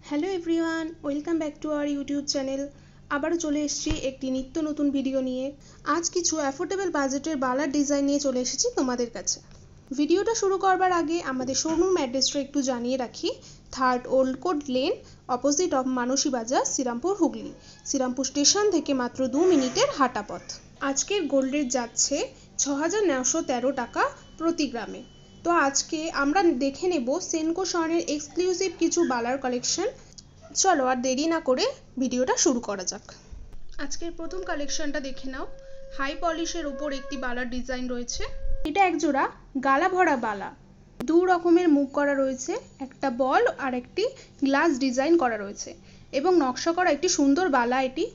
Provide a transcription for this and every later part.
Hello everyone, welcome back to our YouTube channel. আবারও চলে এসেছি একটি নিত্য নতুন ভিডিও নিয়ে। আজ কিছু অ্যাফোর্ডেবল বাজেটের বালার ডিজাইন নিয়ে চলে এসেছি তোমাদের কাছে। ভিডিওটা শুরু করবার আগে আমাদের শোরুম অ্যাড্রেসটা একটু জানিয়ে রাখি। 3rd old court lane, opposite of Manasi Bazar, Serampore, Hooghly. Serampore station থেকে মাত্র 2 মিনিটের হাঁটা পথ। আজকের গোল্ড রেট যাচ্ছে 6,913 টাকা প্রতি গ্রামে। তো আজকে আমরা দেখে নেব সেনকো স্বর্ণের এক্সক্লুসিভ কিছু বালার কালেকশন। চলো আর দেরি না করে ভিডিওটা শুরু করা যাক। আজকের প্রথম কালেকশনটা দেখে নাও। হাই পলিশের উপর একটি বালার ডিজাইন রয়েছে। এটা একজোড়া গালা ভরা বালা। দু রকমের মুখ করা রয়েছে, একটা বল আর একটি গ্লাস ডিজাইন করা রয়েছে এবং নকশা করা একটি সুন্দর বালা। এটি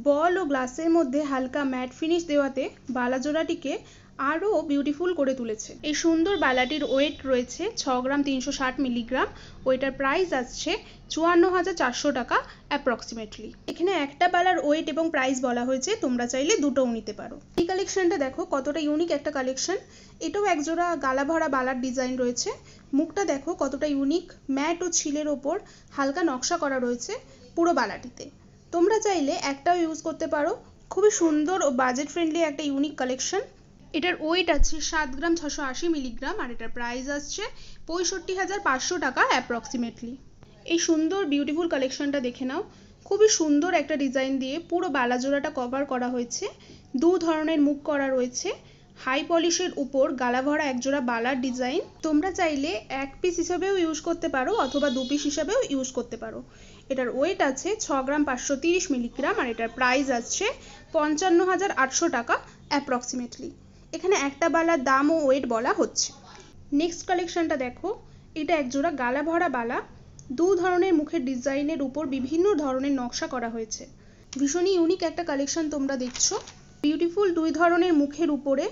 বল ও গ্লাসের মধ্যে হালকা ম্যাট ফিনিশ দেওয়াতে বালা জোড়াটিকে আরও বিউটিফুল করে তুলেছে। এই সুন্দর বালাটির ওয়েট রয়েছে 6 গ্রাম 360 মিলিগ্রাম ও এটার প্রাইস আসছে 54,400 টাকা অ্যাপ্রক্সিমেটলি। এখানে একটা বালার ওয়েট এবং প্রাইস বলা হয়েছে, তোমরা চাইলে দুটোও নিতে পারো। এই কালেকশনটা দেখো কতটা ইউনিক একটা কালেকশন। এটাও একজোড়া গালা ভরা বালার ডিজাইন রয়েছে। মুখটা দেখো কতটা ইউনিক, ম্যাট ও ছিলের ওপর হালকা নকশা করা রয়েছে পুরো বালাটিতে। তোমরা চাইলে একটাও ইউজ করতে পারো। খুবই সুন্দর ও বাজেট ফ্রেন্ডলি একটা ইউনিক কালেকশন। এটার ওয়েট আছে 7 গ্রাম 680 মিলিগ্রাম আর এটার প্রাইস আসছে 65,500 টাকা অ্যাপ্রক্সিমেটলি। এই সুন্দর বিউটিফুল কালেকশনটা দেখে নাও। খুবই সুন্দর একটা ডিজাইন দিয়ে পুরো বালা জোড়াটা কভার করা হয়েছে। দু ধরনের মুখ করা রয়েছে। হাই পলিশের উপর গালা ভরা একজোড়া বালার ডিজাইন। তোমরা চাইলে এক পিস হিসাবেও ইউজ করতে পারো অথবা 2 পিস হিসাবেও ইউজ করতে পারো। এটার ওয়েট আছে 6 গ্রাম 530 মিলিগ্রাম আর এটার প্রাইস আসছে 55,800 টাকা অ্যাপ্রক্সিমেটলি। এখানে একটা বালার দাম ও ওয়েট বলা হচ্ছে। নেক্সট কালেকশনটা দেখো। এটা একজোড়া গালা ভরা বালা। দু ধরনের মুখের ডিজাইনের উপর বিভিন্ন ধরনের নকশা করা হয়েছে। ভীষণই ইউনিক একটা কালেকশন তোমরা দেখছো। বিউটিফুল দুই ধরনের মুখের উপরে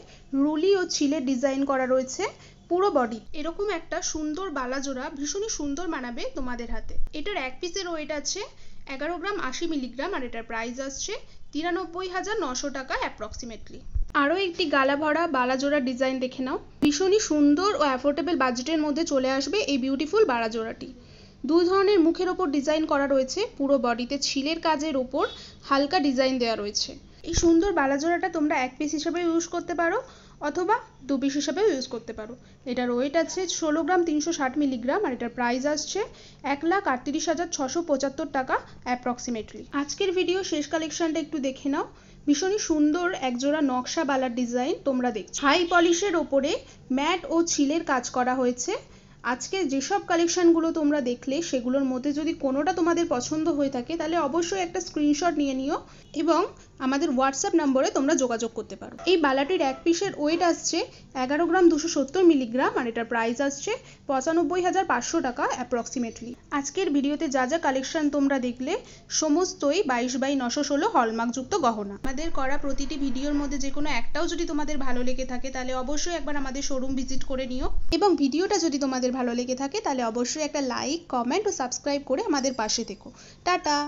রুলি ও ছিলের ডিজাইন করা রয়েছে পুরো বডি। এরকম একটা সুন্দর বালা জোড়া ভীষণই সুন্দর মানাবে তোমাদের হাতে। এটার এক পিসের ওয়েট আছে 11 গ্রাম 80 মিলিগ্রাম আর এটার প্রাইস আসছে 93,900 টাকা অ্যাপ্রক্সিমেটলি। আরও একটি গালা ভরা বালা জোড়ার ডিজাইন দেখে নাও। ভীষণই সুন্দর ও অ্যাফোর্ডেবল বাজেটের মধ্যে চলে আসবে এই বিউটিফুল বালা জোড়াটি। দু ধরনের মুখের ওপর ডিজাইন করা রয়েছে, পুরো বডিতে ছিলের কাজের ওপর হালকা ডিজাইন দেওয়া রয়েছে। এই সুন্দর বালা জোড়াটা তোমরা এক পিস হিসেবে ইউজ করতে পারো অথবা 2 পিস হিসেবেও ইউজ করতে পারো। এটার ওয়েট আছে 16 গ্রাম 360 মিলিগ্রাম আর এটার প্রাইস আসছে 1,38,675 টাকা অ্যাপ্রক্সিমেটলি। আজকের ভিডিও শেষ কালেকশনটা একটু দেখে নাও। ভীষণই সুন্দর একজোড়া নকশা বালার ডিজাইন তোমরা দেখছো। হাই পলিশের ওপরে ম্যাট ও ছিলের কাজ করা হয়েছে। আজকে যেসব কালেকশনগুলো তোমরা দেখলে সেগুলোর মধ্যে যদি কোনোটা তোমাদের পছন্দ হয়ে থাকে তাহলে অবশ্যই একটা স্ক্রিনশট নিয়ে নিও এবং আমাদের হোয়াটসঅ্যাপ নম্বরে তোমরা যোগাযোগ করতে পারো। এই বালাটির এক পিসের ওয়েট আসছে 11 গ্রাম 270 মিলিগ্রাম আর এটার প্রাইস আসছে 95,500 টাকা অ্যাপ্রক্সিমেটলি। আজকের ভিডিওতে যা যা কালেকশন তোমরা দেখলে সমস্তই 22/916 হলমার্কযুক্ত গহনা। আমাদের করা প্রতিটি ভিডিওর মধ্যে যে কোনো একটাও যদি তোমাদের ভালো লেগে থাকে তাহলে অবশ্যই একবার আমাদের শোরুম ভিজিট করে নিও এবং ভিডিওটা যদি তোমাদের ভালো লেগে থাকে তাহলে অবশ্যই একটা লাইক, কমেন্ট ও সাবস্ক্রাইব করে আমাদের পাশে থেকো। টাটা।